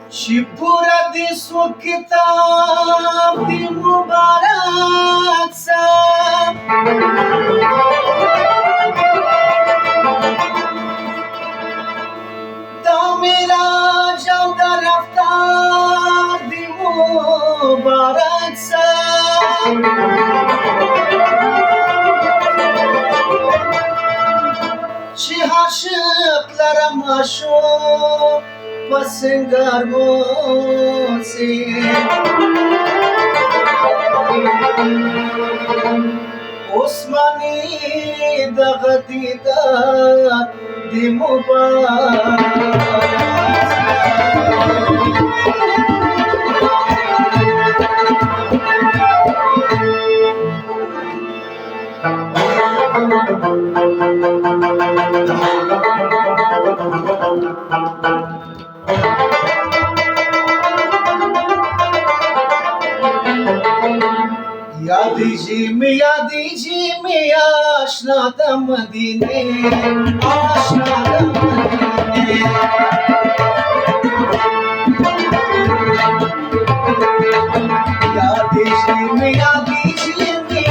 Shipura di su kitab di Mubarak Sahab da mera jauda raftar di Mubarak Sahab Shi aşıklara maşuk Pasengar mosi Osmani dagadida di Mubarak Yadiji mi aşna da Madine aşna da Madine Yadiji mi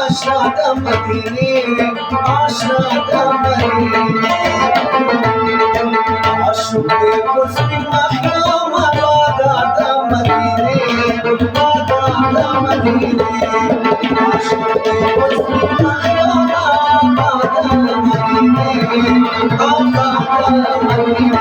aşna da Madine aşna da Madine Aşık-ı Kuzbi mahlum Vada da Madine Vada da Madine Aşık-ı Kuzbi mahlum Vada da Madine Vada da Madine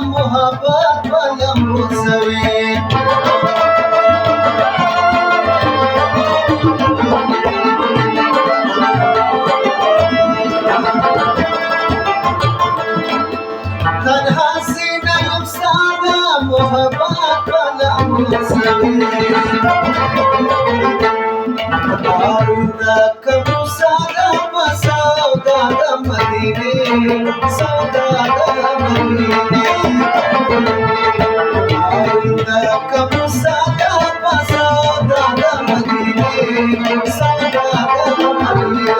मोहब्बत बलम सवे तन्हा से नयम सादा मोहब्बत बलम सवे आरुदा कबू सादा बसौदा दा मदीने सौदा दा मदीने आरुदा कबू सादा बसौदा दा मदीने सौदा दा मदीने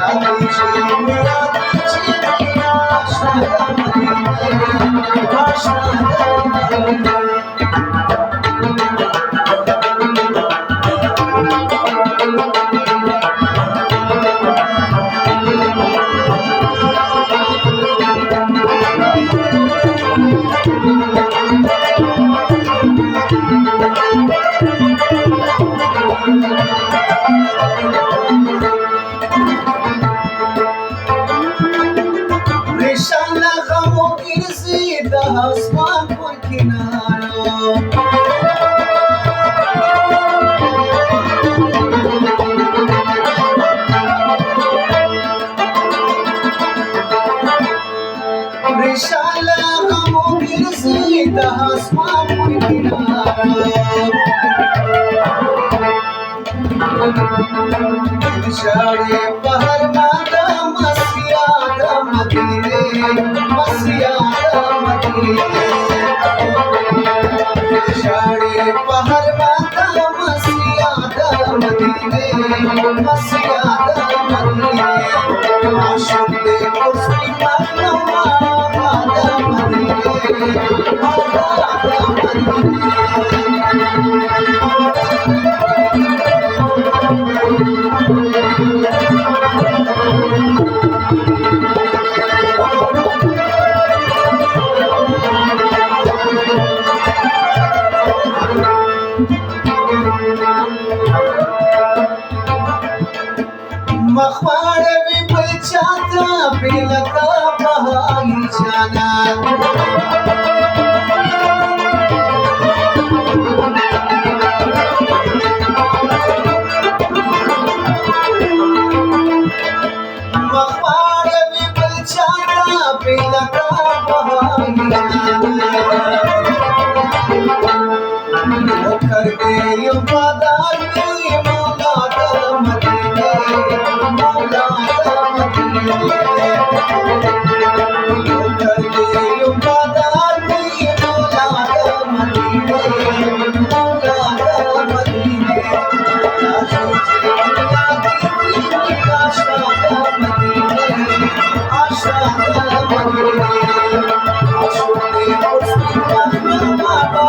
यादीजी मेरा आशा दा मदीने आशा दा मदीने Rishala gamo girzi da asman por kinaro Rishala gamo girzi da asman por kinaro Share pahar mata masiya da Madine masiya da Madine Share pahar mata masiya da Madine masiya da Madine Ashuk-e Kuzbi mahlum da Madine पिलका बहाई जाना मखमार भी बलचाना पिलका बहाई जाना कर दे वफादारी मौला का मदीने मौला का मदीने कर दे वफादारी मौला का मदीने मौला का मदीने आशा का मदीने आशा का मदीने आशा के मुस्तफा बाबा